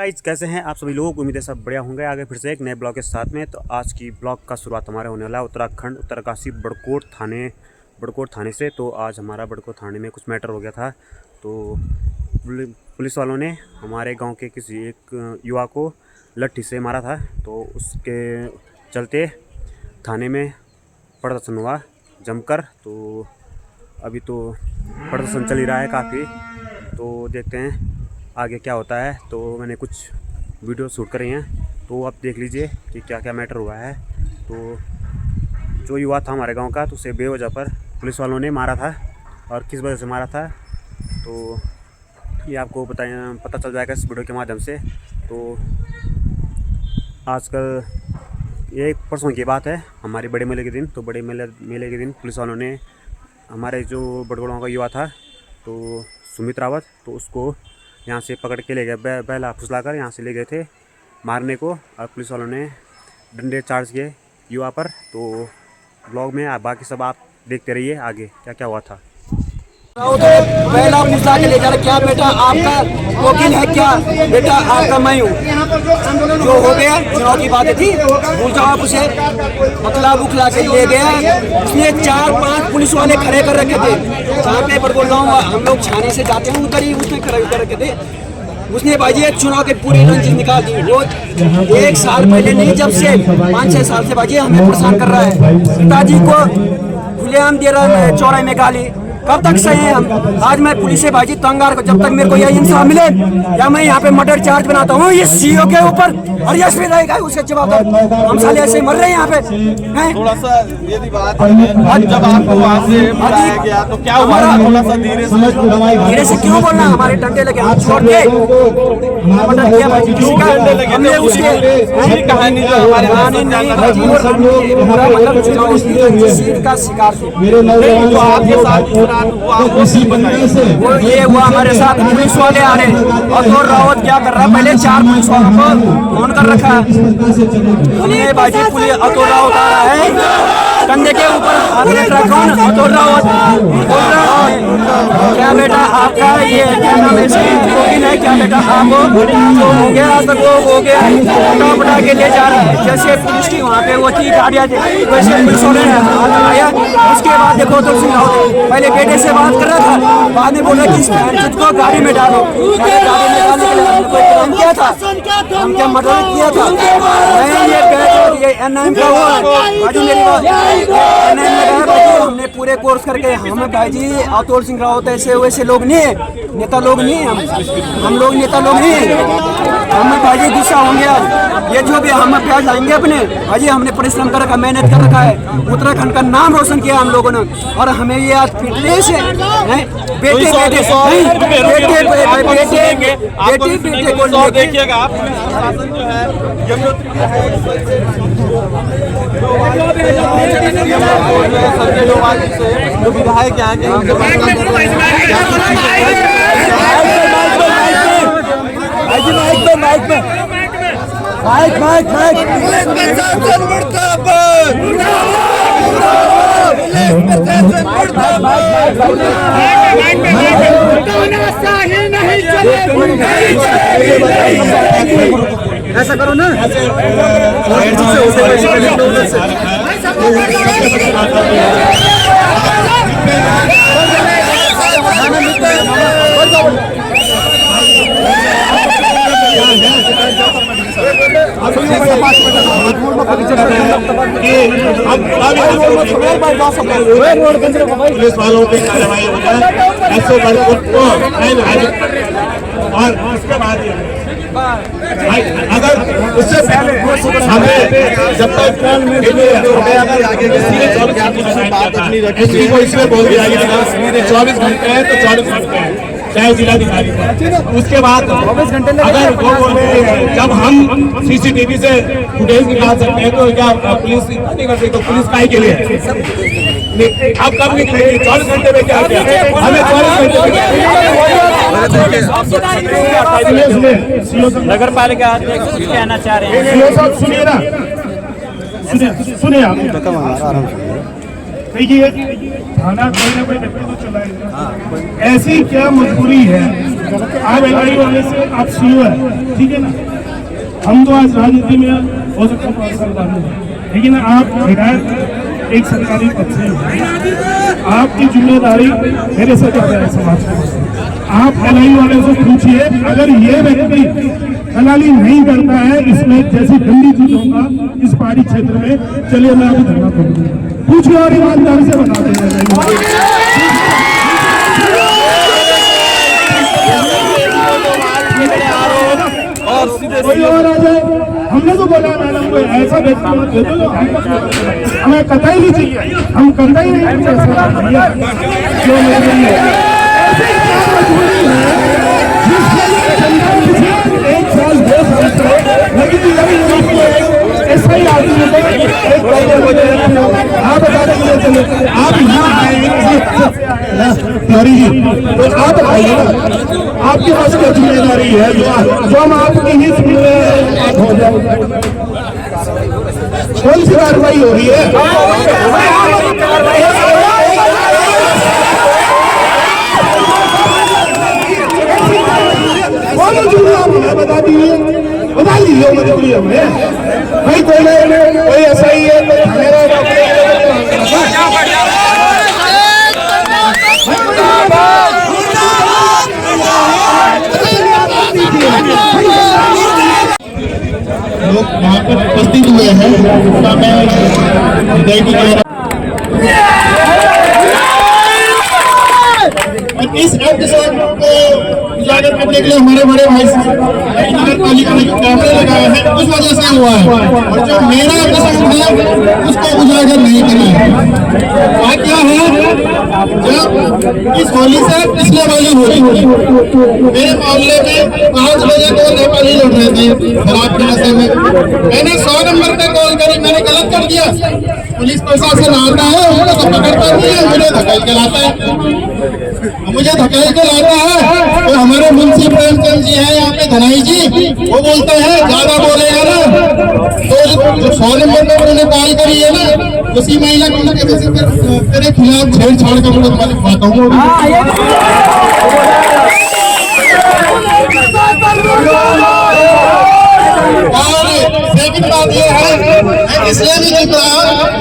Guys, कैसे हैं आप सभी लोग। उम्मीद है सब बढ़िया होंगे। आगे फिर से एक नए ब्लॉग के साथ में। तो आज की ब्लॉग का शुरुआत हमारे होने वाला है उत्तराखंड उत्तरकाशी बड़कोट थाने से। तो आज हमारा बड़कोट थाने में कुछ मैटर हो गया था। तो पुलिस वालों ने हमारे गांव के किसी एक युवा को लट्ठी से मारा था। तो उसके चलते थाने में प्रदर्शन हुआ जमकर। तो अभी तो प्रदर्शन चल ही रहा है काफ़ी। तो देखते हैं आगे क्या होता है। तो मैंने कुछ वीडियो शूट करी हैं, तो आप देख लीजिए कि क्या क्या मैटर हुआ है। तो जो युवा था हमारे गांव का, तो उसे बेवजह पर पुलिस वालों ने मारा था और किस वजह से मारा था तो ये आपको पता चल जाएगा इस वीडियो के माध्यम से। तो आजकल ये परसों की बात है, हमारे बड़े मेले के दिन। तो बड़े मेले के दिन पुलिस वालों ने हमारे जो बड़कोट गाँव का युवा था, तो सुमित रावत, तो उसको यहाँ से पकड़ के ले गए, बैला फुसला कर यहाँ से ले गए थे मारने को। और पुलिस वालों ने डंडे चार्ज किए युवा पर। तो ब्लॉग में बाकी सब आप देखते रहिए आगे क्या क्या हुआ था। पहला फुसला के ले जा रहा, क्या बेटा आपका वकील है क्या? बेटा आपका मैं हूँ। जो हो गया चुनाव की बातें थी, भूल जाओ आप उसे। बकला बुखला के ले गया। उसने 4-5 पुलिस वाले खड़े कर रखे थे जहाँ पे बड़कोट गाँव हम लोग छाने से जाते हैं उधर ही उसने खड़े कर रखे थे। उसने भाई एक चुनाव के पूरी रंजिश निकाल दी। वो 1 साल पहले नहीं, जब से 5-6 साल से भाई हमें परेशान कर रहा है। पिताजी को खुलेआम दे रहा है चौराहे में गाली। कब तक सही है हम? आज मैं पुलिस से भाई तंगार को, जब तक मेरे को यह इंसाफ मिले या मैं यहाँ पे मर्डर चार्ज बनाता हूँ ये सीओ के ऊपर और यश भी रहेगा उसके जवाब। हम साले ऐसे मर रहे हैं यहाँ पे हैं। थोड़ा सा यदि बात है, जब आपको वहाँ से बुलाया गया तो क्या हुआ? थोड़ा सा धीरे से क्यों बोलना? हमारे डंडे लगे, हम छोड़ के मर्डर किया भाई किसी का। हमने उसके कहानी जो हमारे का शिकार तो आपके साथ वो ये हुआ हमारे साथ। पुलिस वाले आ रहे और तो रावत क्या कर रहा है, पहले 4 पुलिस वालों को फोन कर रखा है। उन्हें बाजी पुलिस अतुल रावत आ रहा है, कंधे के ऊपर हाथ रख रहा। कौन? अतुल रावत बोल रहा है, क्या बेटा आपका ये क्या नाम है, वकील है क्या बेटा? आप जो हो गया आज तक वो हो गया, उठा पटा के ले जा रहा है। जैसे पुलिस की वहाँ पे वो थी गाड़ियाँ थी, वैसे पुलिस वाले ने हाथ लगाया। उसके बाद देखो तो पहले बेटे से बात कर रहा था, बाद में बोला कि को गाड़ी में डालो। गाड़ी में डालने के लिए हमने कोई काम किया था? हम क्या मर्डर किया था? ये एनआईएम का हुआ बाजू मेरी बात। एनआईएम में गए हमने पूरे कोर्स करके। हम भाई जी अतुल सिंह रावत ऐसे वैसे लोग नहीं है, नेता लोग नहीं है। हम लोग नेता लोग नहीं है। हम भाई जी गुस्सा होंगे आज। ये जो भी हम प्याज लाएंगे अपने भाई जी, हमने परिश्रम कर रखा, मेहनत कर रखा है, उत्तराखंड का नाम रोशन किया हम लोगों ने। और हमें ये आज फिटनेस से बेटे को देखिएगा आप। शासन जो है जो विधायक यहाँ के ऐसा करो ना, पुलिस वालों की कार्रवाई हो जाए ऐसे और उसके बाद अगर उससे पहले हमें जब तक किसी को इसमें बोल दिया कि 24 घंटे है तो 24 घंटे है, चाहे जिलाधिकारी का। उसके बाद 24 घंटे अगर वो जब हम सीसीटीवी से फुटेज निकाल सकते हैं तो क्या पुलिस नहीं कर सकती? तो पुलिस काहे के लिए? अब कब निकलेगी? 24 घंटे में क्या किया? हमें 24 घंटे नगर पालिका अध्यक्ष कुछ कहना चाह रहे हैं। सुनिए ना, सुनिए आप। देखिए थाना कोई ना कोई व्यक्ति तो चलाएगा। ऐसी क्या मजबूरी है आप एलआई वाले से आप सीओ है, ठीक है ना। हम तो आज राजनीति में हो सकता है सरकार में, लेकिन आप विधायक एक सरकारी पद से हैं। आपकी जिम्मेदारी मेरे से ज्यादा है समाज के। आप एलआई वाले से पूछिए, अगर ये व्यक्ति दलाली नहीं करता है इसमें जैसी गंदी चीजों का इस पहाड़ी क्षेत्र में, चलिए मैं अभी धरना करूंगा, पूछिए और ईमानदारी से बता देंगे। कोई और आ जाए, हमने तो बोला मैडम को ऐसा व्यक्ति मत दे दो, हमें कतई नहीं चाहिए, हम करना ही नहीं एक साल 2 साल से लगी ऐसा ही आदमी आप बता देंगे। चलो आप यहाँ आएंगे तो आप आइए ना, आपके पास क्या जिम्मेदारी है जो हम आपकी ही हो जाए। कौन सी कार्रवाई हो रही है? बता दीजिए, बता लीजिए मजबूरी हमें भाई। कोई ऐसा ही है लोग वहाँ पर उपस्थित हुए हैं, उसका मैं इस एपिसोड को उजागर करने के लिए हमारे बड़े भाई नगर पालिका ने कैमरे लगाए हैं, उस वजह से हुआ है। और जो मेरा एपिसोड है उसको उजागर नहीं करना है। बात क्या है, जब इस होली से पिछले वाली होली मेरे मोहल्ले में 5 बजे 2 नेपाली लड़ रहे थे शराब के नशे में। मैंने 100 नंबर पे कॉल करी, मैंने गलत कर दिया। पुलिस प्रशासन आता है, उनको तो पकड़ता नहीं है, मुझे धकेल के लाता है। तो हमारे मुंशी प्रेमचंद जी हैं यहाँ पे, धनाई जी, वो बोलते हैं ज्यादा बोले है ना, तो जो 100 नंबर पे उन्होंने कॉल करी है ना, उसी महिला को तेरे खिलाफ छेड़छाड़ का मुकदमा लिखवाता हूँ। और सेकंड बात ये है, मैं इसलिए नहीं लिख रहा,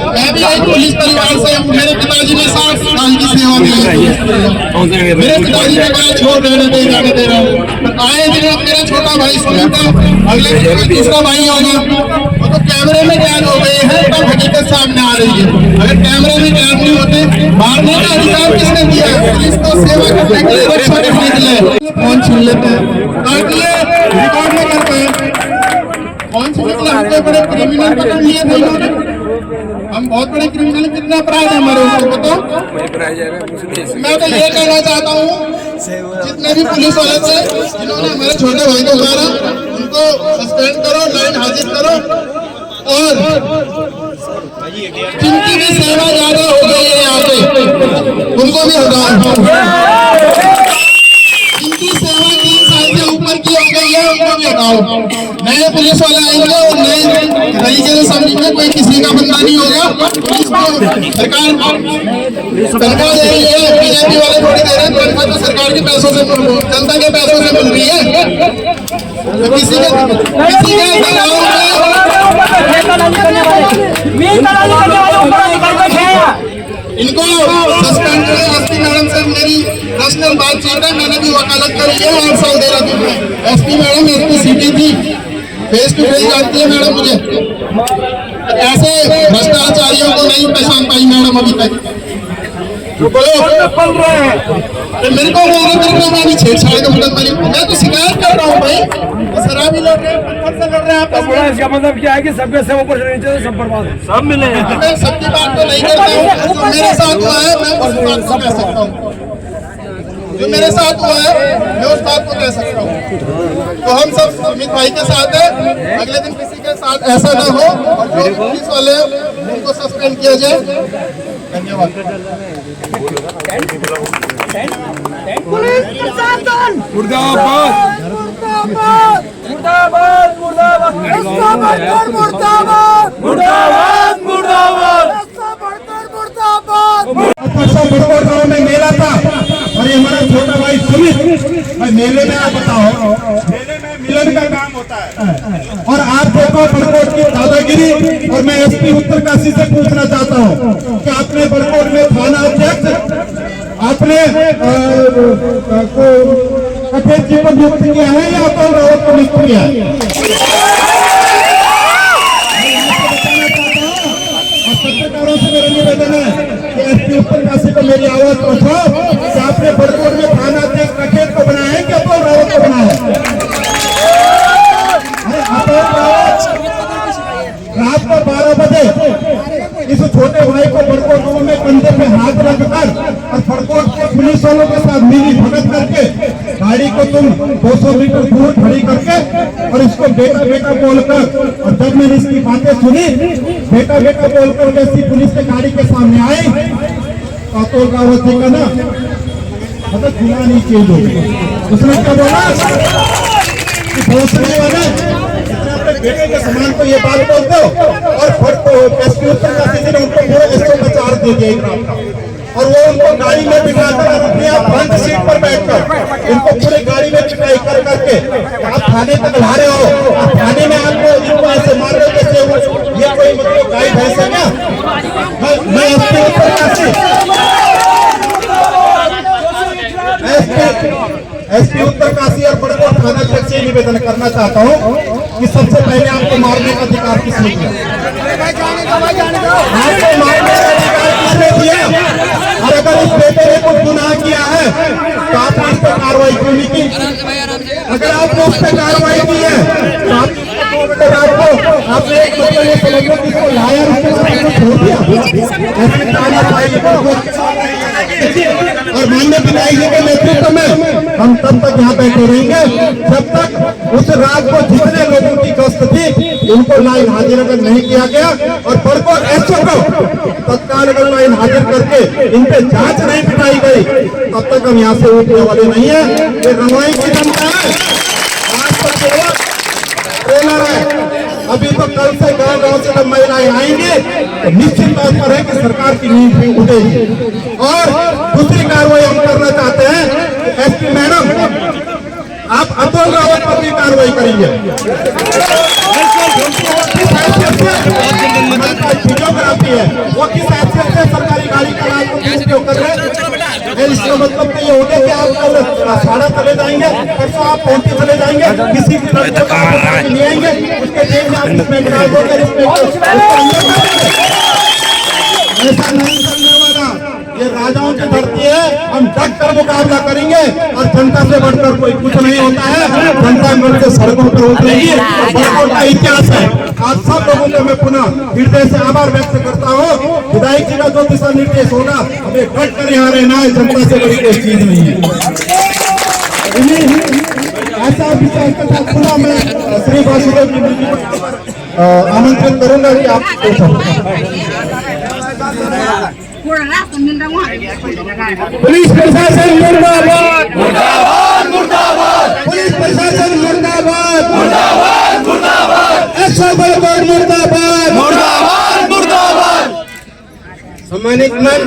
मैं भी एक पुलिस परिवार से, मेरे पिताजी ने 60 साल की सेवा दी है। मेरे पिताजी ने कहा छोड़ देने दे, जाने दे रहा हूँ। आए दिन मेरा छोटा भाई सुनील था, अगले दिन दूसरा भाई होगा, वो तो कैमरे में कैद हो गए हैं, तब हकीकत सामने आ रही है। अगर कैमरे में कैद नहीं होते, मारने का अधिकार किसने दिया? पुलिस को सेवा करने के लिए, रक्षा करने के लिए। फोन छीन लेते हैं, रिकॉर्ड नहीं करते हैं। कौन से हमको बड़े क्रिमिनल पकड़ लिए थे इन्होंने? हम बहुत बड़े क्रिमिनल, कितना अपराध है हमारे ऊपर बताओ। मैं तो ये कहना चाहता हूँ, जितने भी पुलिस वाले थे जिन्होंने हमारे छोटे भाई को मारा, उनको सस्पेंड करो, लाइन हाजिर करो। और जिनकी भी सेवा ज्यादा हो गई है यहाँ पे, उनको भी हटाओ। जिनकी सेवा 3 साल से ऊपर की हो गई है, उनको भी हटाओ। नए पुलिस वाले आएंगे और नए तरीके से समझेंगे, कोई किसी का बंदा नहीं होगा। पुलिस को सरकार तनख्वाह दे रही है, बीजेपी वाले थोड़ी दे रहे हैं, तनख्वाह तो सरकार के पैसों से, जनता के पैसों से मिल रही है। तो किसी के इनको सस्पेंड करें। एसपी मैडम से मेरी पर्सनल बातचीत है, मैंने भी वकालत करी है 8 साल देहरादून में। एसपी मैडम एसपी सिटी थी, फेस टू फेस जानती है मैडम मुझे। ऐसे भ्रष्टाचारियों को नहीं पहचान पाई मैडम अभी तक। पल रहे हैं मेरे को मैंने छेड़छाड़ का मुकदमा लिखा। मैं तो शिकायत कर रहा हूँ भाई, शराबी लड़ रहे हैं, पत्थर से लड़ रहे हैं। इसका मतलब क्या है कि सबके सब ऊपर सब बर्बाद है, सब मिले। मैं सबकी बात तो नहीं करता हूँ, जो मेरे साथ हुआ है मैं उस बात को कह सकता हूँ। जो मेरे साथ हुआ है मैं उस बात को कह सकता हूँ। तो हम सब अमित भाई के साथ है, अगले दिन किसी के साथ ऐसा ना हो, और जो पुलिस वाले उनको सस्पेंड किया जाए। धन्यवाद। पुलिस प्रशासन मुर्दाबाद, मुर्दाबाद, मुर्दाबाद, मुर्दाबाद, ऐसा बढ़कर मुर्दाबाद, मुर्दाबाद, मुर्दाबाद, ऐसा बढ़कर मुर्दाबाद। बड़कोट गाँव में मेला था और ये हमारा छोटा भाई सुमित मेले में आप बताओ, मेले में मिलन का काम होता है और आप देखो बड़कोट की दादागिरी। और मैं एसपी उत्तरकाशी से पूछना चाहता हूँ कि आपने बड़कोट में थाना अध्यक्ष आपने कठेर जी को नियुक्त किया है या अतुल रावत को नियुक्त किया है? पत्रकारों से मेरा निवेदन है कि एसपी उत्तरकाशी को मेरी आवाज पहुंचाओ कि आपने बड़कोट में थाना अध्यक्ष कठेर को बनाया है कि अतुल रावत को बनाया है? रात को 12 बजे इस छोटे भाई को बड़कोट गांव में कंधे पे हाथ रखकर और बड़कोट के पुलिस वालों के साथ मिली भगत करके गाड़ी को तुम 200 मीटर दूर खड़ी करके और इसको बेटा बेटा बोलकर, और जब मैंने इसकी बातें सुनी बेटा बेटा बोलकर जैसी पुलिस के गाड़ी के सामने आई तो अतुल रावत जी का ना मतलब खुला नहीं चेंज हो गया। उसने क्या बोला कि भोसले वाले बेटे के समान को ये बात बोल दो और एसपी उत्तरकाशी ने उनको पूरा 150 दे दिया एक रात का। और वो उनको गाड़ी में बिठाकर अपने आप फ्रंट सीट पर बैठकर इनको पूरी गाड़ी में पिटाई कर करके आप थाने तक ला रहे हो। आप थाने में आपको इनको ऐसे मार रहे हो जैसे ये कोई मतलब गाय भैंस है क्या? मैं एसपी उत्तरकाशी और बड़कोट थाना अध्यक्ष से निवेदन करना चाहता हूँ कि सबसे पहले आपको मारने का अधिकार किसने दिया? आपको मारने का अधिकार किसने दिया? और अगर इस बेटे ने कुछ गुनाह किया है तो आपने इस पर कार्रवाई क्यों नहीं की? अगर आपने उस पर कार्रवाई की है तो आपने एक मतलब ये समझो कि इसको लाया छोड़ दिया। और माननीय विधायक जी के नेतृत्व में हम तब तक यहाँ बैठे रहेंगे जब तक उस रात को जितने लोगों की गश्त थी उनको लाइन हाजिर अगर नहीं किया गया और बड़कोट एसओ को तत्काल अगर लाइन हाजिर करके इन पे जांच नहीं बिठाई गई तब तक हम यहाँ से उठने वाले नहीं है। ये रवाई की जनता है, आज तक ट्रेलर है। अभी तो कल से गांव गांव से जब महिलाएं आएंगे तो निश्चित तौर पर है कि सरकार की नींद भी उठेगी। और दूसरी कार्रवाई हम करना चाहते हैं, एसपी मैडम आप अतुल रावत पर भी कार्रवाई करेंगे। वीडियोग्राफी है वो किस हैसियत से सरकारी गाड़ी का उपयोग कर रहे हैं? इसका मतलब तो ये हो गया कि आप कल साड़ा चले जाएंगे, परसों आप पहुंचे चले जाएंगे, किसी की नहीं आएंगे, उसके जेब में आप इसमें डाल दोगे। ऐसा नहीं करने वाला, ये राजाओं की धरती है, हम डट कर मुकाबला करेंगे और जनता से बढ़कर कोई कुछ नहीं होता है। जनता मिल के सड़कों पर उतरेगी। बड़कोट का इतिहास है। आज सब लोगों को मैं पुनः हृदय से आभार व्यक्त करता हूँ। विधायक जी का जो दिशा निर्देश होगा हमें डट कर यहाँ रहना है, जनता से बड़ी कोई चीज नहीं है। ऐसा विचार के साथ पुनः मैं श्री वासुदेव जी आमंत्रित करूंगा कि आप पुलिस प्रशासन मुर्दाबाद, मुर्दाबाद, मुर्दाबाद। पुलिस प्रशासन मुर्दाबाद, मुर्दाबाद, मुर्दाबाद। एसओ बड़कोट मुर्दाबाद, मुर्दाबाद, मुर्दाबाद। सम्मानित मन,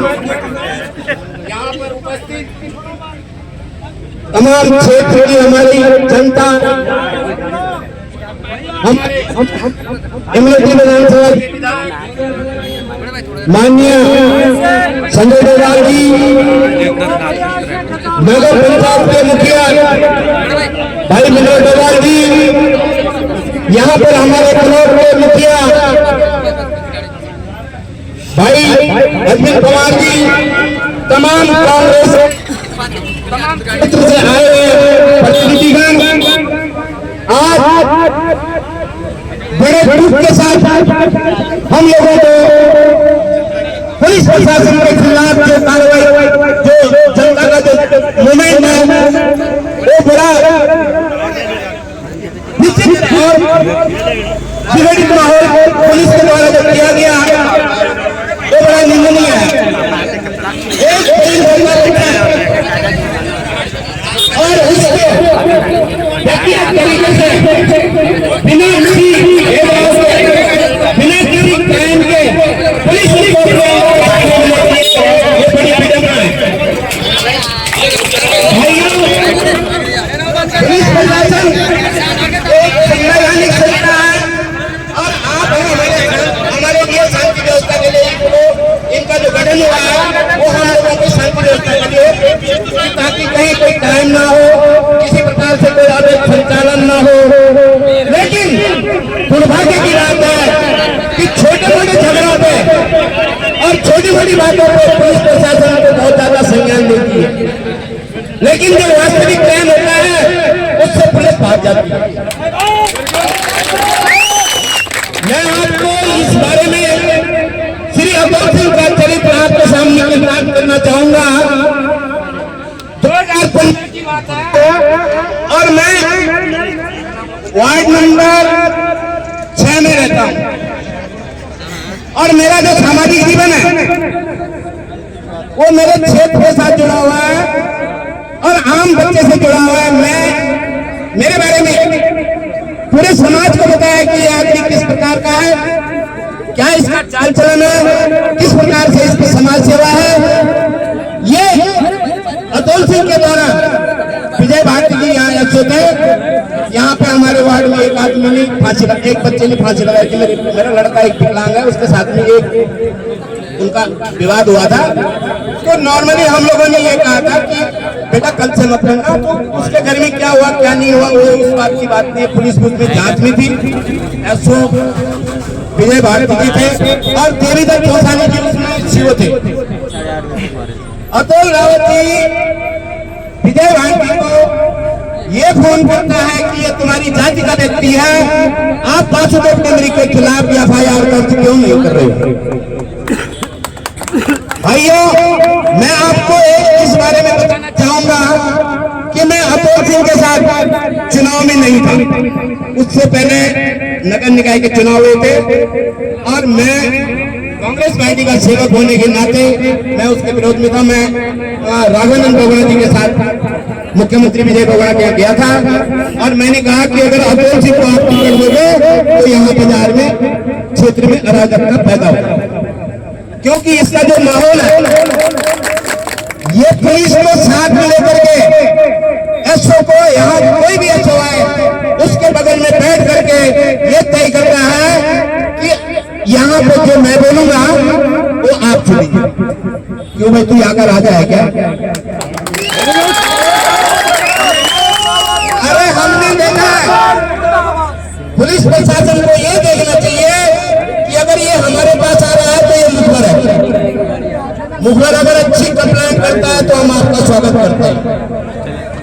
यहाँ पर उपस्थित तमाम क्षेत्र की हमारी जनता, हमारे अमृति विधानसभा माननीय संजय डोभाल जी, नगर पंचायत के मुखिया भाई विनोद डोभाल जी, यहाँ पर हमारे ब्लॉक के मुखिया भाई अरविंद कुमार जी, तमाम कांग्रेस क्षेत्र से आए हुए प्रतिनिधिगण आज बड़े दुख के साथ हम लोगों को पुलिस प्रशासन के खिलाफ जो कार्रवाई, जो जनता का जो मूवमेंट है वो बड़ा निश्चित और विघटित माहौल पुलिस के द्वारा जो किया गया वो बड़ा निंदनीय है। एक और उसके तरीके से बिना किसी क्राइम के पुलिस ये बड़ी विडंबना है। टाइम ना हो, किसी प्रकार से कोई अवैध संचालन ना हो। लेकिन दुर्भाग्य की बात है कि छोटे मोटे झगड़ों पे और छोटी मोटी बातों पर पुलिस प्रशासन को बहुत ज्यादा संज्ञान देती है, लेकिन जो वास्तविक क्राइम होता है उससे पुलिस भाग जाती है। मैं आपको इस बारे में श्री अतुल सिंह का चरित्र आपके सामने प्रस्तुत करना चाहूंगा। 2015 की बात है और मैं वार्ड नंबर 6 में रहता हूं और मेरा जो सामाजिक जीवन है वो मेरे क्षेत्र के साथ जुड़ा हुआ है और आम बच्चे से जुड़ा हुआ है। मेरे बारे में पूरे समाज को बताया कि यह आदमी किस प्रकार का है, क्या इसका चाल चलन है, किस प्रकार से इसकी समाज सेवा है। ये अतुल सिंह के द्वारा विजय भारती जी यहाँ एसओ थे, यहाँ पे हमारे वार्ड में एक आदमी ने फांसी लगाई, एक बच्चे ने फांसी लगाई थी। मेरा लड़का एक विकलांग है, उसके साथ में एक उनका विवाद हुआ था। तो नॉर्मली हम लोगों ने ये कहा था कि बेटा कल से मत करना। तो उसके घर में क्या हुआ क्या नहीं हुआ वो उस बात की बात नहीं, पुलिस उसमें जांच में थी। एसओ विजय भारती जी थे और देवीदत्त चौसानी जी उसमें सीओ थे। अतुल रावत जी विजय भारती को ये फोन करता है कि ये तुम्हारी जाति का व्यक्ति है, आप वासुदेव टेमरी के खिलाफ एफआईआर दर्ज क्यों नहीं कर रहे हो। भाइयों, मैं आपको इस बारे में बताना चाहूंगा कि मैं अतुल सिंह के साथ चुनाव में नहीं था। उससे पहले नगर निकाय के चुनाव हुए थे और मैं कांग्रेस पार्टी का सेवक होने के नाते मैं उसके विरोध में था। मैं राघवानंद बोगड़ा जी के साथ मुख्यमंत्री विजय बोगड़ा के यहाँ गया था और मैंने कहा कि अगर अतुल सिंह को आप पकड़ दोगे तो यहाँ बाजार में क्षेत्र में अराजकता पैदा होगा, क्योंकि इसका जो माहौल है ये पुलिस को साथ में लेकर के एसओ को, यहाँ कोई भी एसओ आए उसके बगल में बैठ करके ये तय करता है कि यहाँ पे जो मैं बोलूंगा वो आप सुनिए। क्यों भाई, तू यहाँ का राजा है क्या? अरे हमने देखा है, पुलिस प्रशासन को ये देखना चाहिए कि अगर ये हमारे पास आ रहा है तो ये मुखबर है। मुखबर अगर अच्छी कंप्लेंट करता है तो हम आपका स्वागत करते हैं।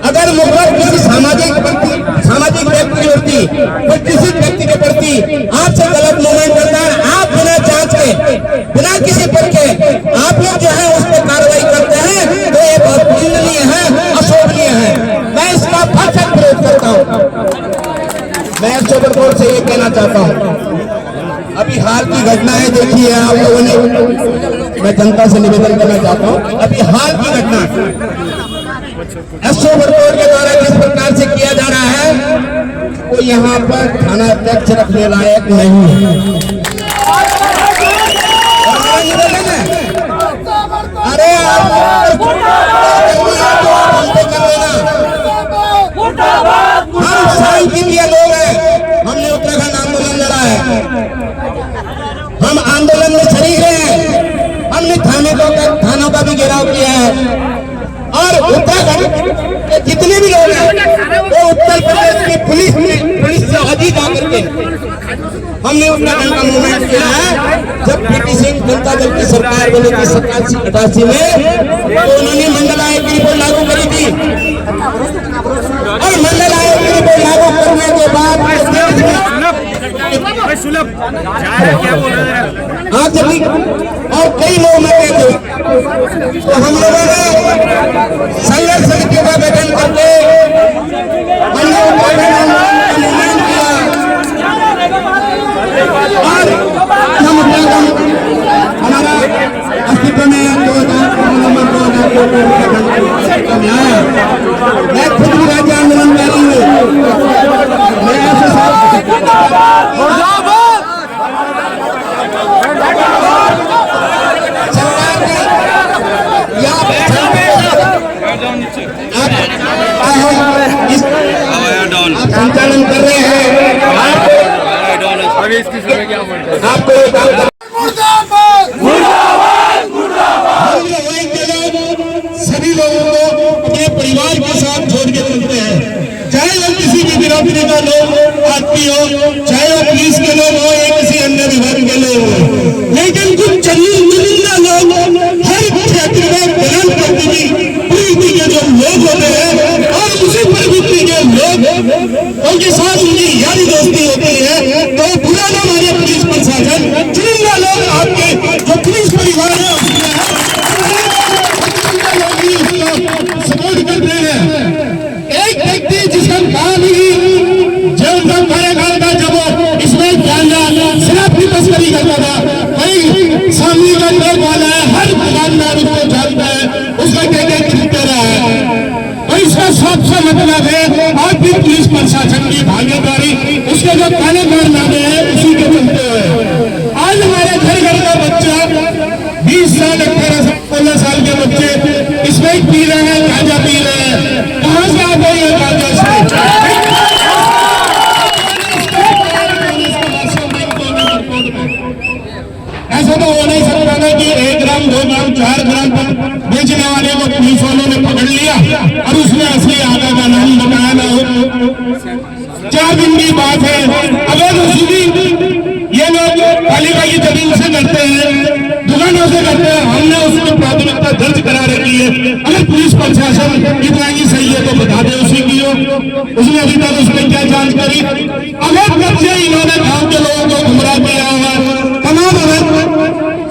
अगर मुखबर किसी सामाजिक व्यक्ति प्रति कोई किसी व्यक्ति के प्रति आपसे गलत मूवमेंट करता है, आप बिना जांच के बिना किसी पर के आप लोग जो है उस पर कार्रवाई करते हैं तो ये बहुत निंदनीय है, अशोभनीय है। मैं इसका भरसक विरोध करता हूँ। मैं सुप्रीम से ये कहना चाहता हूँ, अभी हाल की घटना है, देखिए आप लोगों ने, मैं जनता से निवेदन करना चाहता हूँ, अभी हाल की घटना एसओ बरकोट के द्वारा जिस प्रकार से किया जा रहा है वो यहाँ पर थाना अध्यक्ष रखने लायक नहीं है। अरे आप हम साल के लिए लोग हैं, हमने उत्तराखंड आंदोलन लड़ा है, हम आंदोलन में शरीक हैं, हमने थानों का भी घेराव किया है और उत्तराखंड के जितने भी लोग हैं वो उत्तर प्रदेश की पुलिस से अधिक आकर के हमने उत्तराखंड का मूवमेंट किया है। जब पीपी सिंह जनता दल की सरकार बनी थी 87-88 में तो उन्होंने मंडल आयोग की रिपोर्ट लागू करी थी और मंडल आयोग की रिपोर्ट लागू करने के बाद और कई लोग मरे थे, तो हम लोगों ने संघर्ष समिति का गठन करके हमने मूवमेंट किया और हम हमारा अस्तित्व में 2000 मैं खुद भी राज्य आंदोलन कर रही हूँ। आप संचालन कर रहे हैं, आपको सभी लोगों को अपने परिवार के साथ मतलब है और फिर पुलिस प्रशासन की भागीदारी, उसके जो काले कारनामे हैं उसी के चलते हुए आज हमारे घर घर का बच्चा 20 साल 18 साल 16 साल के बच्चे इसमें पी रहे हैं, गांजा पी रहे हैं। कहां से आता है ये गांजा? ऐसा तो हो नहीं सकता ना कि 1 ग्राम 2 ग्राम 4 ग्राम तक बेचने वाले को पुलिस वालों ने पकड़ लिया और उसने असली आगा का नाम बताया ना हो। 4 दिन की बात है, अगर उसकी ये लोग पालिका की जमीन से करते हैं, दुकानों से करते हैं, हमने उसकी प्राथमिकता दर्ज करा रखी है। अगर पुलिस प्रशासन इतना की सही है तो बता दे उसी की हो, उसने अभी तक उसमें क्या जांच करी। अगर कब्जे इन्होंने गांव के लोगों को गुमराह किया हुआ, तमाम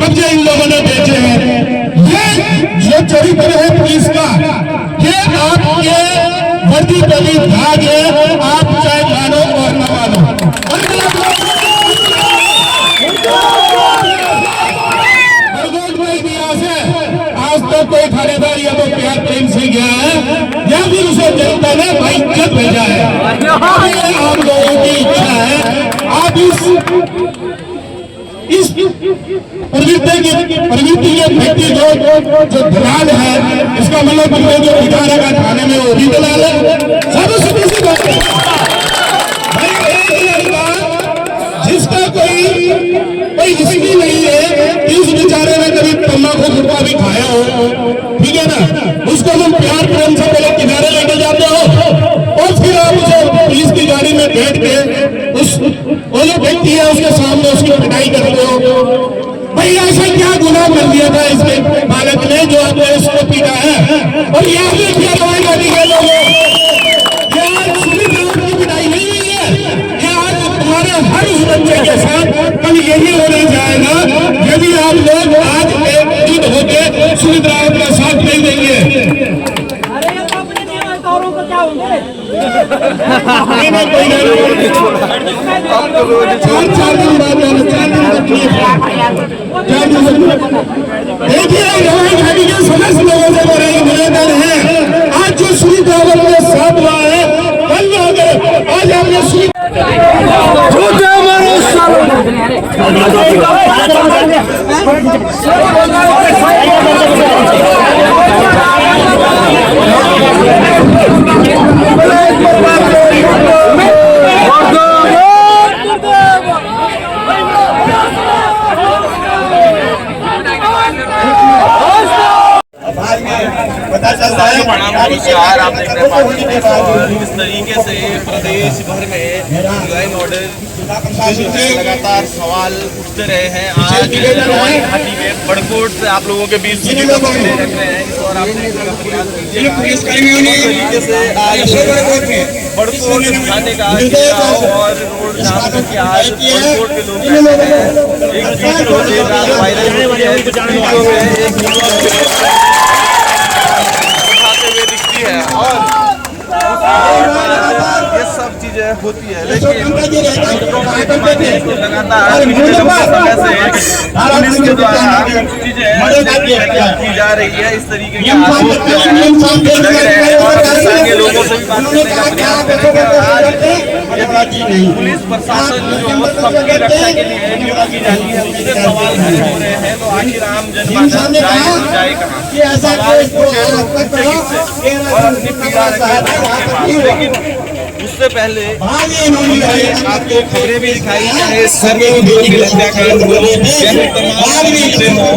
कब्जे इन लोगों ने बेचे हैं। ये जो चरित्र है पुलिस का, ये आपके वर्दी पे भी भाग है, आप चाहे मानो और न मानो। आज तक कोई थानेदार या तो प्यार प्रेम से गया है या फिर उसे जनता ने भाई इज्जत भेजा है। आप लोगों की इच्छा है, आप इस प्रवृत्ति के व्यक्ति जो दलाल है, इसका मतलब जो विधायक का थाने में वो भी दलाल है। सब सीधी सी बात है भाई, एक लड़का जिसका कोई हिस्ट्री नहीं है, इस बेचारे ने कभी तम्बाकू गुटखा भी खाया हो, ठीक है ना, उसको तुम प्यार प्रेम से पहले किनारे लेके जाते हो और फिर आप उसे पुलिस की गाड़ी में बैठ के वो जो व्यक्ति है उसके सामने उसकी पिटाई करते हो। भाई ऐसा क्या गुनाह कर दिया था इसके बालक ने जो आपने उसको पीटा है? और यहाँ पे क्या रवानगी के लोगों, ये आज सुमित रावत की पिटाई नहीं हुई है, ये आज तुम्हारे हर उस बच्चे के साथ कल यही होने जाएगा यदि आप लोग आज एकजुट होकर सुमित रावत का साथ नहीं देंगे। औरों को क्या होंगे? चार दिन बाद देखिए घाटी के समस्त लोगों से मेरा निवेदन है, आज जो सुमित रावत के साथ हुआ है कल आज आपने पता चलता है। नमस्कार, आप देख रहे हैं इस तरीके से प्रदेश भर में लॉ एंड ऑर्डर लगातार सवाल उठते रहे हैं। आज घाटी में बड़कोट से आप लोगों के बीच वीडियो रख रहे हैं और आप देखने का प्रयास तरीके से आज बड़कोट थाने का और रोड जाम करके आज बड़कोट के लोग एक वीडियो देर रात वायरल हो रही है, उठाते हुए दिखती है और ये सब चीजें होती है। लेकिन लगातार समय से पुलिस के द्वारा चीजें की जा रही है, इस तरीके के आरोप लग रहे हैं और स्थानीय लोगों से भी बात करने का प्रयास करेंगे। पुलिस प्रशासन जो सबकी रक्षा के लिए नियुक्त की जाती है उससे सवाल खड़े हो रहे हैं, तो आखिर आम जनमानस जाए कहाँ? सवाल पूछे और अपनी पीड़ा रखे। लेकिन उससे पहले आपको खबरें भी दिखाई, चाहे सर्वोदय हत्याकांड हो, चाहे तमाम चीजें हो,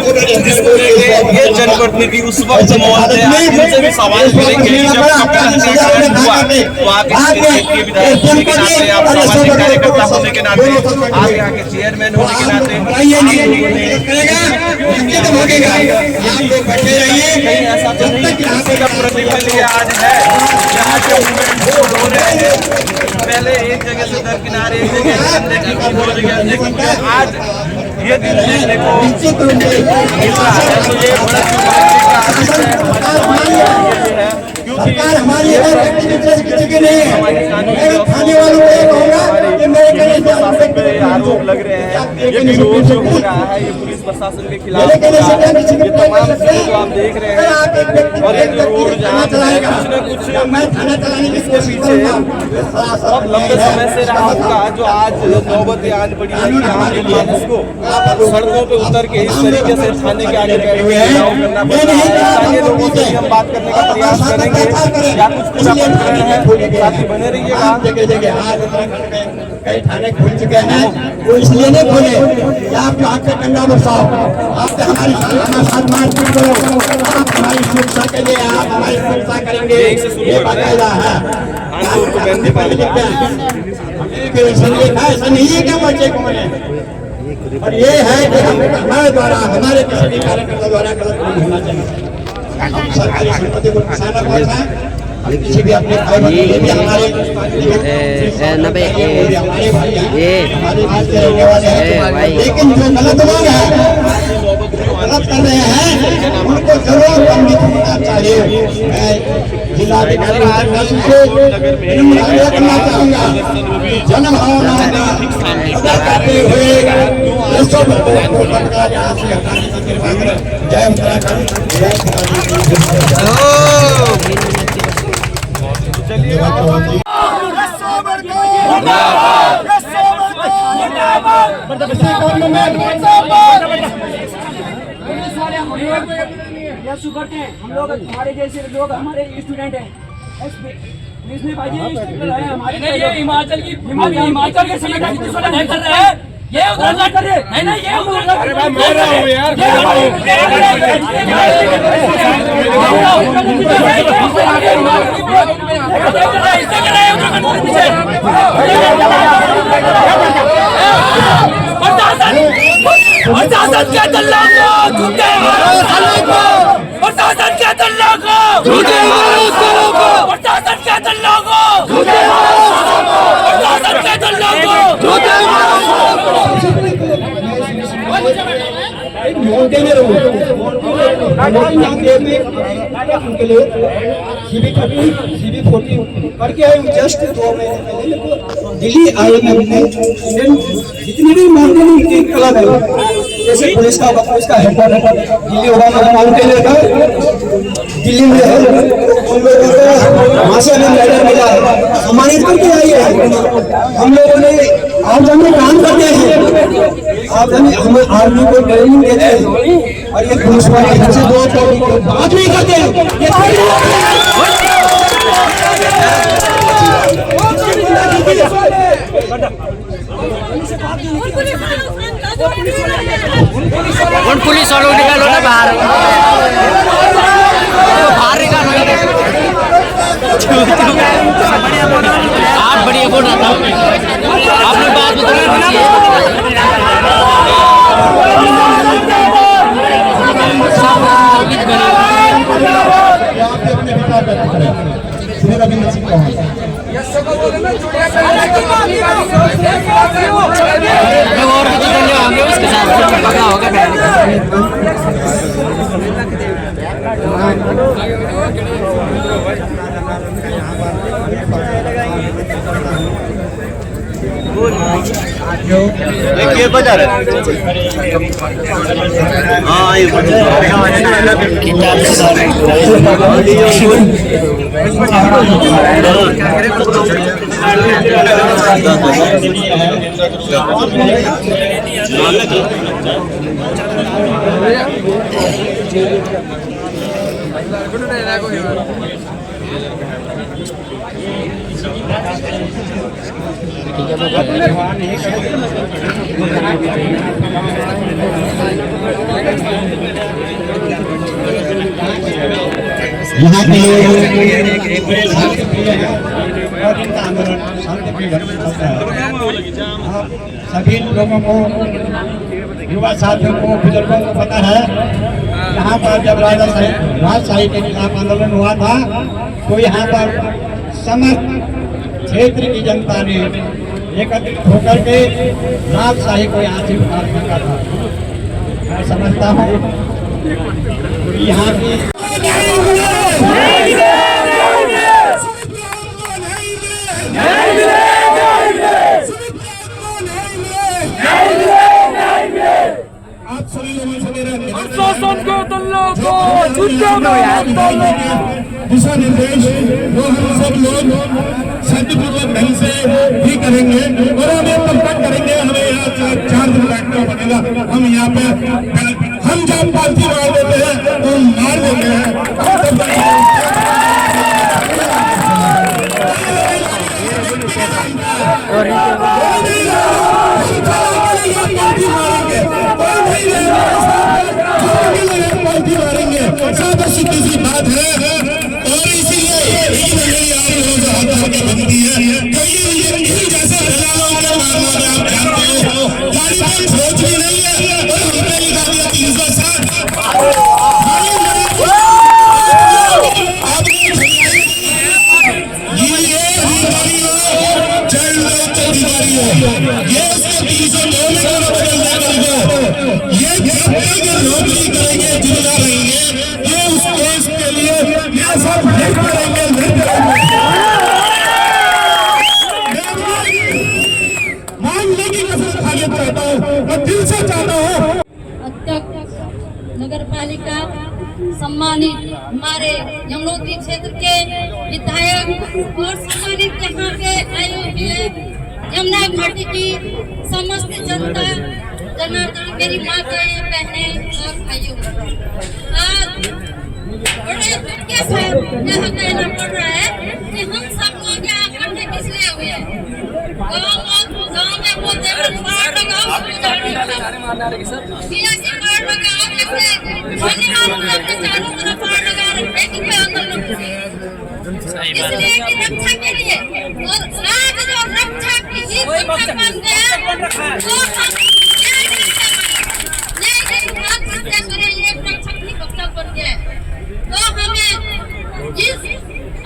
जिसको लेकर ये जनप्रतिनिधि उस वक्त मौत है। आप उनसे भी सवाल करेंगे जब आपका हत्याकांड हुआ तो आप इस क्षेत्र के विधायक होने के नाते, आप सामाजिक कार्यकर्ता होने के नाते, आप यहाँ के चेयरमैन होने के नाते कहीं ऐसा तो नहीं कि किसी का प्रतिबंध ये आज है यहाँ के मूवमेंट हो रहे हैं। पहले एक जगह से दरकिनारे एक जगह देखने की दो जगह देखने, आज ये दिन देखने को मिल रहा है। तो ये बड़ा है क्योंकि हमारी खाने वालों को आरोप लग रहे हैं, ये विरोध जो हो रहा है ये पुलिस प्रशासन के खिलाफ हो रहा है, ये तमाम चीजें जो आप देख रहे हैं और ये जो रोड जाम है कुछ न कुछ इसके पीछे बहुत लंबे समय से रहा होगा, जो आज नौबत आज पड़ी है कि आम जनमानस को सड़कों पे उतर के इस तरीके से थाने के आगे बैठ के चुनाव करना पड़ रहा है। स्थानीय लोगों से हम बात करने का प्रयास करेंगे, क्या कुछ पूरा प्रकरण है, साथ ही बने रहिएगा। कई थाने खुल चुके हैं, वो इसलिए नहीं खोले कि आप जो आपसे डंडा बरसाओ, आपसे हमारे साथ मारपीट करो, आप हमारी सुरक्षा के लिए आप हमारी सुरक्षा करेंगे, ये बाकायदा है। ऐसा नहीं है क्या बच्चे को मिले, और ये है कि हमारे द्वारा हमारे किसी भी कार्यकर्ता द्वारा गलत नहीं होना चाहिए। हम सरकारी संपत्ति को निशाना करना है, किसी भी अपने भाई बहन भी हमारे हमारे भाई हैं, हमारे देश के रहने वाले हैं, लेकिन जो गलत लोग हैं, गलत कर रहे हैं, उनको जरूर दंडित होना चाहिए। मैं जिलाधिकारी से विनम्र करना चाहूँगा, जनभावना अदा करते हुए यहाँ से हटाने की कृपा करें। जय उत्तराखंड, जय करते हैं हम लोग, हमारे जैसे लोग हमारे स्टूडेंट हैं, हमारे हिमाचल के संगठन नहीं कर रहे हैं, ये उधर ना कर रहे, नहीं ये उधर ना कर रहे। मैं रहा हूं यार, प्रशासन के दल्ला को झूठे प्रशासन के दल्ला को झूठे प्रशासन के दल्ला को झूठे प्रशासन के दल्ला को झूठे उनके लिए CB40 करके आए जस्ट 2 महीने पहले दिल्ली आए में जितनी भी माउंटेनिंग क्लब है, जैसे पुलिस का हेडक्वार्टर दिल्ली होगा, माउंटेनियर का दिल्ली में है, उन लोगों को वहाँ से हमें लेटर मिला है, सम्मानित करके आई है। हम लोगों ने आप हमें काम करते हैं, आप हम आर्मी को ट्रेनिंग देते हैं, और ये पुलिस वाले हमसे बात नहीं करते हैं। पुलिस वालों निकालो ना बाहर निकालो, आप बढ़िया बोल रहा था, आपने बात और भी जितने होंगे उसके साथ पकड़ा होगा। ये बजा रहे हाँ ये यहाँ के लोग आंदोलन शांतिप्रिय सभी लोगों को, युवा साथियों को, बुजुर्गों को पता है, यहाँ पर जब राजशाही के खिलाफ आंदोलन हुआ था तो यहाँ पर समस्त क्षेत्र की जनता ने एकत्रित होकर के राजशाही को यहाँ से उतार फेंका था। मैं समझता हूँ यहाँ की आप सभी लोगों से मेरा प्रशासन के दलों को जूते मारो दिशा निर्देश वो हम सब लोग शांतिपूर्वक ढंग से भी करेंगे और हमें कंपट करेंगे। हमें यहाँ 4 दिन बैठना पड़ेगा। हम यहाँ पे हम जब पालती मार देते हैं तो मार देते हैं। ज्यादा सीधी सी बात है और इसीलिए बनती है जैसे सोच भी नहीं है और हमने लिखा दिया 360 ये उसके 302 में बदल जाएगा। ये नौकरी करेंगे जिम्मेदार रहेंगे ये उस देश के लिए ये सब नहीं करेंगे मांगने की कसम खाली चाहता हूँ मैं दिल से चाहता हूँ। अध्यक्ष नगर पालिका सम्मानित हमारे यमुनोत्री क्षेत्र के विधायक और सम्मानित यहाँ पे आए हुए यमुना घाटी की समस्त जनता जनार्दन मेरी माताएं बहनें और भाइयों आज बड़े दुख के साथ यह कहना पड़ रहा है कि हम सब लोग यहाँ इकट्ठे किस लिए हुए हैं। गाँव में बोलते हैं कार्ड लगाओ सियासी कार्ड लगाओ जैसे अपने चारों तरफ कार्ड लगा रखे कि इसलिए कि रक्षा के लिए और आज जो रक्षा की चीज बनते हैं तो हम तो हमें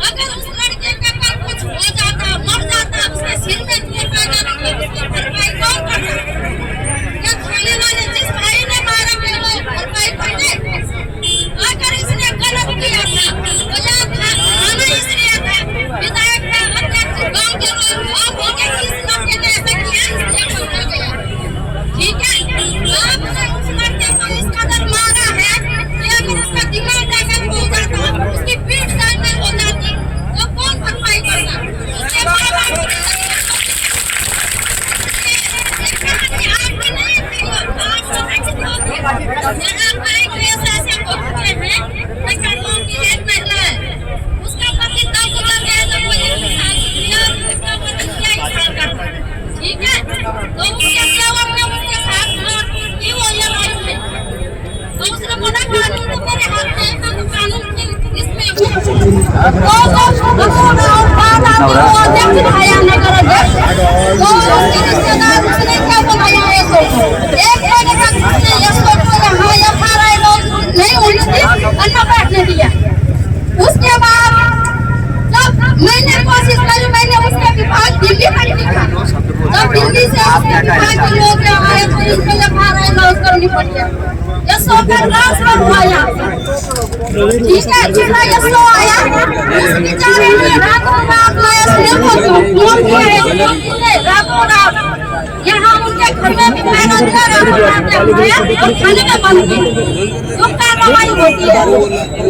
अगर उस लड़के का कल कुछ हो जाता मर जाता उसके सिर में चोट आ जाती तो उसकी भरपाई कौन करता? क्या खाने वाले जिस भाई ने मारा है वो भरपाई करते? अगर इसने गलत किया था तो यहाँ खाना इसलिए था विधायक था अध्यक्ष गाँव के लोग आप हो गए इस लड़के ने ऐसा किया इसलिए बोला गया। ठीक है आपने उस लड़के को इस कदर मारा है कि अगर उसका दिमाग डैमेज हो जाता उसकी पीठ डैमेज हो जाती तो कौन भरपाई करता? उसके माँ बाप उसका पति तब बोला गया जब वो 1 साल किया उसका पति क्या हिसाब करता? ठीक है तो उसके सेवक ने उसके साथ की वो ये बात है तो उसने बोला कानून तो मेरे हाथ में है तो कानून की इसमें तो उसके रिश्तेदार उसने क्या बुलाया है तो 1 महीने तक उसने यशो को यहाँ FRI नहीं होने दी और न बैठने दिया। उसके बाद जब मैंने कोशिश करी मैंने उसके विभाग दिल्ली में लिखा जब दिल्ली से उसके विभाग के लोग आए तो इसमें FRI लॉन्च करनी पड़ी है। यशो का ट्रांसफर हुआ यहाँ ठीक है दूसरा यशो आया उस बेचारे ने रातों रात रातों रात यहाँ उनके घर में भी खाना दिया रातों रात और खाने में बंद की जो कार्रवाई होती है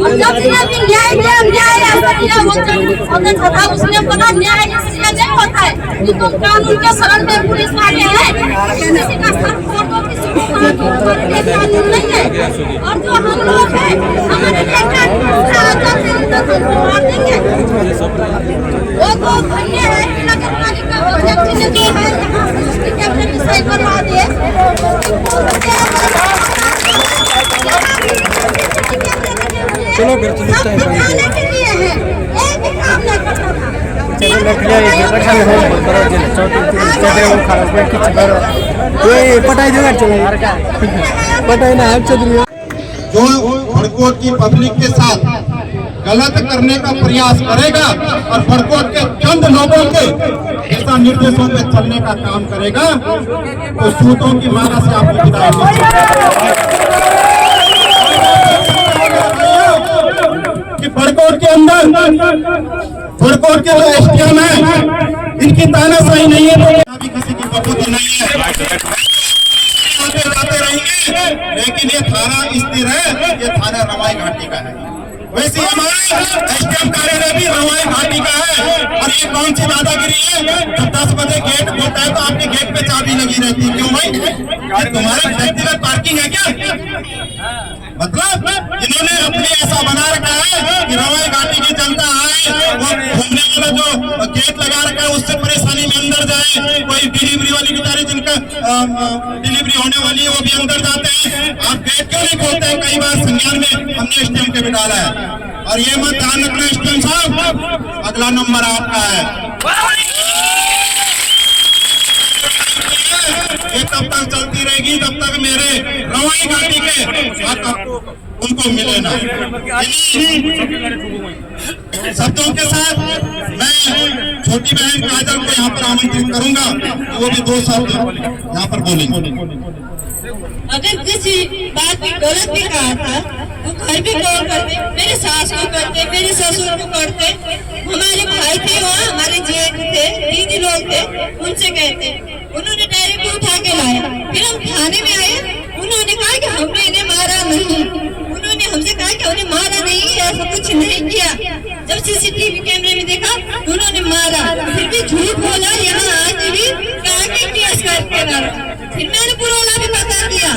और जब जिन्हें भी न्याय ऐसा दिया होता था उसने बोला न्याय इसलिए नहीं होता है कि तुम कानून के शरण में पुलिस वाले हैं किसी का सर फोड़ दो किसी को कानून नहीं है और जो हम लोग हैं हमारे मार देंगे वो तो धन्य है कि नगर पालिका अध्यक्ष ने जो है यहाँ उसकी कैबिनेट सही करवा दिए चलो फिर तो दिखता है के लिए है एक भी काम नहीं करता था चलो रख लिया एक रखा है करो चलो चौथी चौथे वो खराब पे कुछ करो ये पटाई देगा चलो यार क्या पटाई ना है चौधरी जो भड़कोट की पब्लिक के साथ गलत करने का प्रयास करेगा और भड़कोट के चंद लोगों के ऐसा निर्देशों पे चलने का काम करेगा तो सूतों की माला से आपको विदाई कि भड़कोट के अंदर भड़कोट के जो SDM है इनकी तानाशाही नहीं है तो किसी की बखूबी नहीं है आते रहेंगे, लेकिन ये थाना स्थिर है, ये थाना रवाई घाटी का है। वैसे हमारे एसडीएम कार्यालय भी रवाई घाटी का है। और ये कौन सी दादागिरी है? जब 10 बजे गेट खोलता है तो आपके गेट पे चाबी लगी रहती है, क्यों भाई? ये तुम्हारा व्यक्तिगत पार्किंग है क्या? मतलब इन्होंने अपने ऐसा बना रखा है कि रवाई घाटी की जनता आए, वो घूमने वाला जो गेट लगा रखा है उससे परेशानी में अंदर जाए, कोई डिलीवरी वाली बेचारी जिनका डिलीवरी होने वाली है वो भी अंदर जाते हैं। आप गेट क्यों नहीं खोलते हैं? कई बार संज्ञान में हमने एसडीएम के भी डाला है। और ये मत ध्यान रखना एसडीएम साहब, अगला नंबर आपका है। ये तब तक चलती रहेगी जब तक मेरे रवाई घाटी के उनको मिले ना। शब्दों के साथ मैं छोटी बहन काजल को यहाँ पर आमंत्रित करूंगा, वो भी 2 शब्द यहाँ पर बोलेंगे। अगर किसी बात में गलत भी कहा था तो घर भी कॉल करते, मेरे सास को करते, मेरे ससुर को करते, हमारे भाई थे वहाँ, हमारे जेठ थे, दीदी लोग थे, उनसे कहते, उन्होंने डायरेक्ट उठा के लाया। फिर हम थाने में आए, उन्होंने कहा कि हमने इन्हें मारा नहीं, उन्होंने हमसे कहा कि उन्हें मारा नहीं, ऐसा कुछ नहीं किया। जब सीसीटीवी कैमरे में देखा तो उन्होंने मारा, फिर भी झूठ बोला, यहाँ आज भी कहा कि केस करके ना। फिर मैंने पुरोला भी पता किया,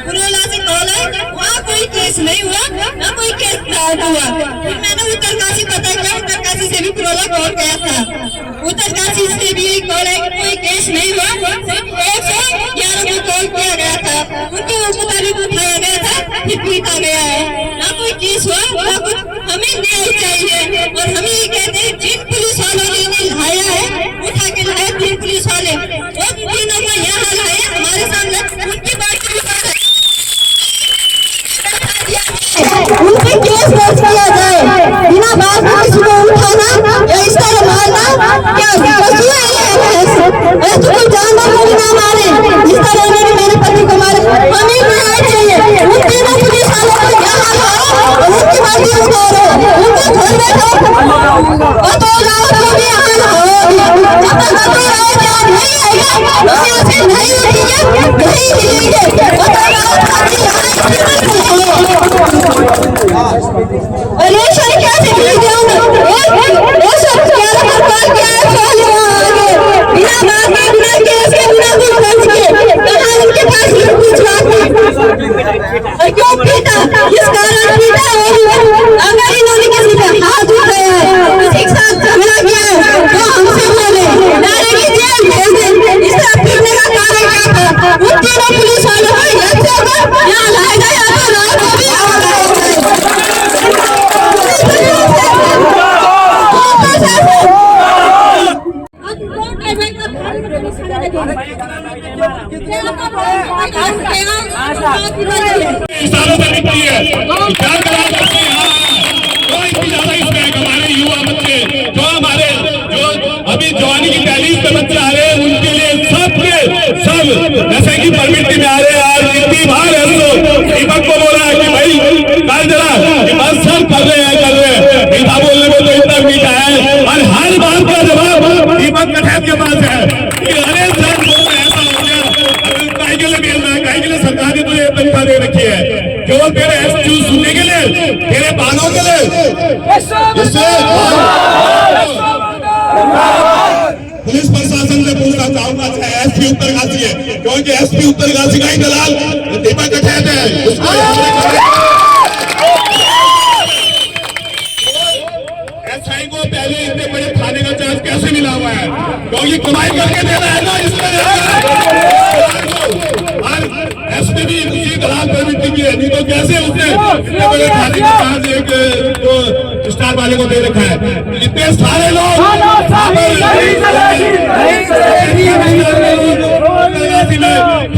पुरोला से कॉल आया, वहाँ कोई केस नहीं हुआ, ना कोई केस स्टार्ट हुआ। फिर मैंने उत्तरकाशी पता किया, उत्तरकाशी से भी पुरोला कॉल गया था, उत्तरकाशी से भी कॉल आया कि कोई केस नहीं हुआ, सिर्फ 111 को कॉल किया गया था, उनके मुताबिक उठाया गया था, फिर पीटा गया है। ना कोई केस हुआ, ना कुछ। हमें न्याय चाहिए और हम ये कहते हैं जिन पुलिस वालों ने इन्हें लाया है, उठा के लाया, जिन पुलिस वाले वो तीनों को यहाँ लाए हमारे सामने, उनकी बात भी उनके केस दर्ज किया जाए, बिना बात में किसी को उठाना या इस तरह मारना क्या वसूल है? तो कोई जानवर को भी ना मारे जिस तरह उन्होंने मेरे पति को मारे। हमें न्याय चाहिए, उन तीनों पुलिस वालों को यहाँ लाओ और उनकी बातें उतारो, उनको घर बैठो और तो रावत को भी यहाँ लाओ। जब तक कोई रावत याद नहीं आएगा उसे उसे नहीं उठेंगे, नहीं हिलेंगे। और ये शर क्या से भूल जाऊंगा, वो सब क्या सरकार क्या है सवाल आगे बिना बात में, बिना केस के, बिना कुछ दर्ज के कहाँ इनके पास कुछ बात नहीं। और क्यों पीटा, किस कारण पीटा? अगर इन्होंने किसी पे हाथ उठाया है, किसी के साथ झगड़ा किया है तो हमसे बोले, डायरेक्ट जेल भेज दे। इस तरह पीटने का कारण क्या था? उन तीनों पुलिस वालों को यहाँ लाया गया तो रात को भी सालों से निकली है, क्या करा सकते हैं? तो इतनी ज्यादा इसमें हमारे युवा बच्चे जो हमारे जो अभी जवानी की तहलील पे बच्चे आ रहे हैं, उनके लिए सब जैसे कि परमिट में आ रहे हैं। आज कितनी बार है तो दीपक को बोला है कि भाई कर जरा कि बस सब कर रहे हैं, मीठा बोलने में तो इतना मीठा है। और हर बात का जवाब दीपक कठैत के पास है कि अरे सर ऐसा हो गया, काहे के लिए मिल रहा है, काहे के लिए सरकार ने तुझे तनख्वाह दे रखी है, केवल तेरे एसक्यूज सुनने के लिए, तेरे बालों के लिए। पुलिस प्रशासन से पूछना चाहूंगा, चाहे एसपी उत्तरकाशी है, क्योंकि एसपी उत्तरकाशी का ही दलाल दीपक कठैत है, उसको एसआई को पहले इतने बड़े थाने का चार्ज कैसे मिला हुआ है? क्योंकि कमाई करके देना है ना, एसपी भी उसी दलाल परमिट की है, नहीं तो कैसे उसने इतने बड़े थाने का चार्ज एक स्टार वाले को दे रखा है? इतने सारे लोग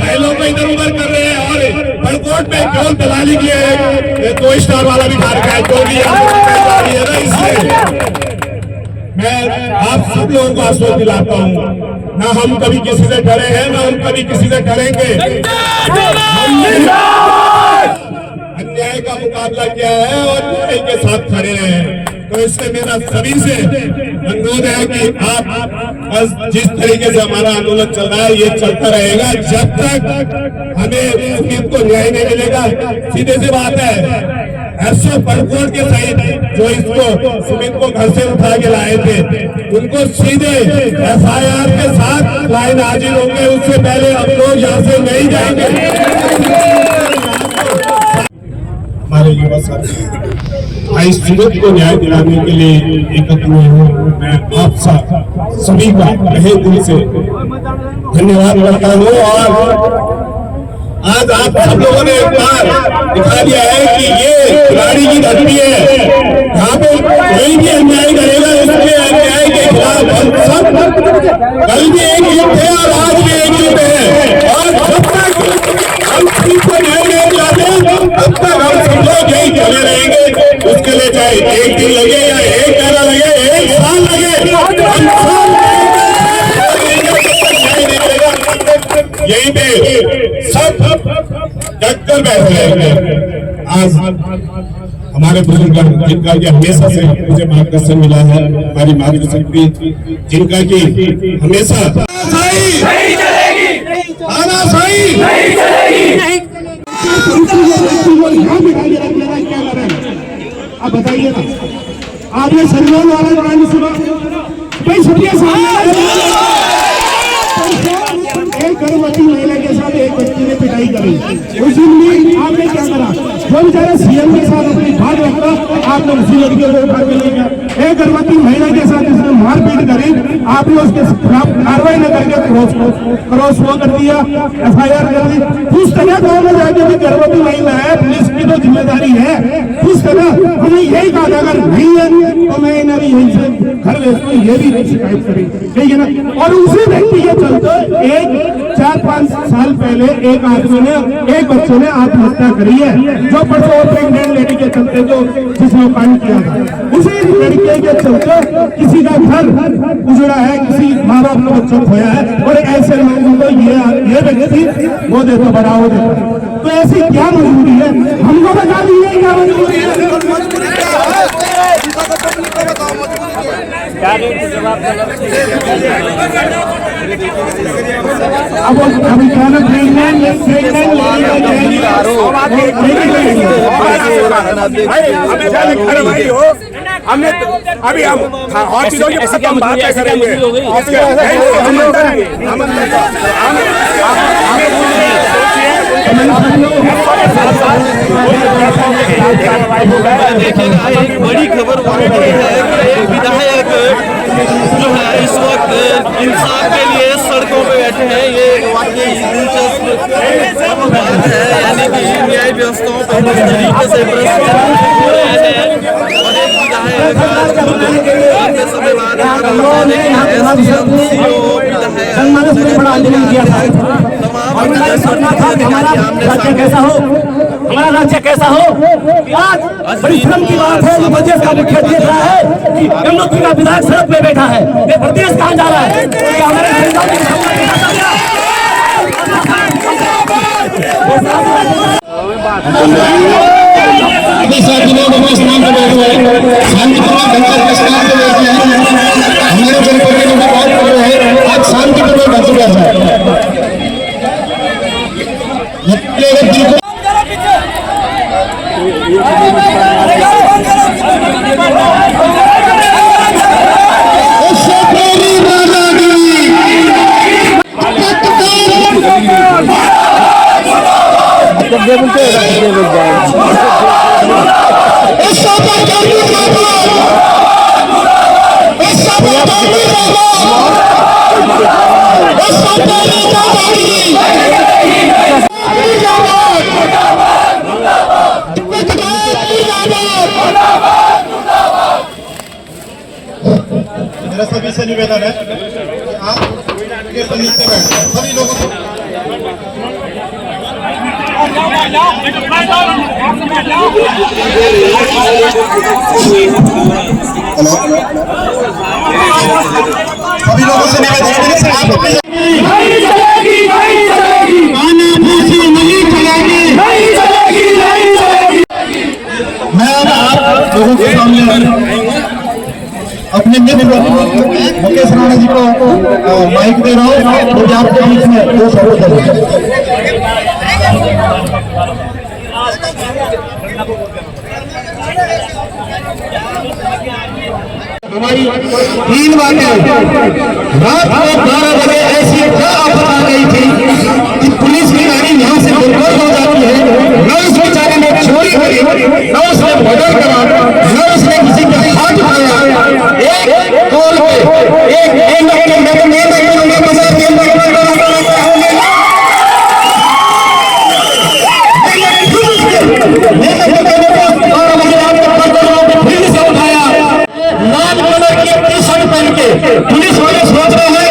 फाइलों को इधर उधर कर रहे हैं और बड़कोट में केवल दलाली की है, 2 स्टार वाला भी खा रखा है, जो भी है ना। इसलिए मैं आप सब लोगों को आश्वासन दिलाता हूँ, ना हम कभी किसी से डरे हैं, ना हम कभी किसी से डरेंगे। अन्याय का मुकाबला किया है और न्याय के साथ खड़े हैं। तो इससे मेरा सभी से अनुरोध है कि आप बस जिस तरीके से हमारा आंदोलन चल रहा है ये चलता रहेगा जब तक हमें सुमित को न्याय नहीं मिलेगा। सीधे सी बात है, एसओ बड़कोट के सहित जो इसको सुमित को घर से उठा के लाए थे उनको सीधे एफआईआर के साथ लाइन हाजिर होंगे, उससे पहले हम लोग यहाँ से नहीं जाएंगे। हमारे युवा साथी भाई सुमित को न्याय दिलाने के लिए एकत्र हुए हूँ। मैं आप सभी का तहे दिल से धन्यवाद करता हूँ और आज आप सब लोगों ने एक बार दिखा दिया है कि ये खिलाड़ी की धरती है, यहाँ पे कोई भी अन्याय करेगा इसके अन्याय के खिलाफ हम सब कल भी एकजुट थे और आज भी एकजुट है। और जब तक हम किसी को न्याय नहीं दिलाते तब तक हम सब लोग यही चले रहेंगे। उसके लिए चाहे एक दिन लगे या एक महीना लगे, एक साल लगे, यही पे सब डटकर बैठे रहेंगे। आज हमारे बुजुर्ग जिनका कि हमेशा से मुझे मार्गदर्शन मिला है, हमारी मातृशक्ति जिनका कि हमेशा नहीं चलेगी, तानाशाही नहीं चलेगी। आप बताइए ना, आपने संविधान वाला गांधी सुना भाई? सुनिए, एक गर्भवती महिला के साथ एक बच्चे ने पिटाई करी, उस दिन भी आपने क्या करा? जो बेचारा सीएम के साथ अपनी बात रखता आपने उसी लड़के को उठा के ले गया। एक गर्भवती महिला के साथ जिसने मारपीट करी आपने उसके खिलाफ कार्रवाई न करके क्रॉस वो कर दिया, एफआईआर कर दी। उस तरह गाँव में जाके भी गर्भवती महिला है, पुलिस की तो जिम्मेदारी है। उस तरह हमने यही कहा अगर नहीं है तो मैं इन्हें यहीं से घर भेजता ये भी शिकायत करी, ठीक है ना। और उसी व्यक्ति के चलते एक 4-5 साल पहले एक आदमी ने, एक बच्चे ने आत्महत्या करी है, जो परसों प्रेग्नेंट लेडी के चलते जो जिसने कांड किया था। उसी लड़के के चलते किसी का घर उजड़ा है, किसी माँ बाप का बच्चा खोया है, और ऐसे लोगों को ये व्यक्ति वो देखो बढ़ावा देता है। तो ऐसी क्या मजबूरी है, हमको बता दीजिए क्या मजबूरी है। अब अभी क्या ना हमने अभी हम और चीजों की ऐसे क्या बात कैसे करेंगे? देखिएगा एक बड़ी खबर है कि विधायक जो है इस वक्त इंसाफ के लिए सड़कों पे बैठे हैं। ये वाकई दिलचस्प बात है, यानी कि न्याय व्यवस्थाओं पर किस तरीके से भ्रष्टाचार हो रहे हैं। और एक विधायक लंबे समय बाद एसडीएम सीओ विधायक हमारा राज्य कैसा हो। आज बड़ी श्रम की बात है, प्रदेश का मुख्य देख रहा है कि गंगोत्री का विधायक सड़क पे बैठा है, ये प्रदेश कहाँ जा रहा है? शांतिपूर्वक ढंग से बैठा है। मेरा सभी से निवेदन है कि आप के पलीस से बैठे सभी लोगों को। सभी लोगों से निवेदन है कि आप मैं आप लोगों के सामने अपने मित्र मुकेश राणा जी को माइक दे रहा हूँ, तो आपके बीच में दो शब्द हमारी 3 बातें रात को 12 बजे ऐसी क्या आफत आ गई थी कि पुलिस की गाड़ी यहाँ से दुर्घटना हो जाती है। न उस बेचारे ने चोरी करी, न उसने मर्डर करा, न उसने किसी के हाथ उठाया। एक कॉल पे पुलिस वाले सोच रहे हैं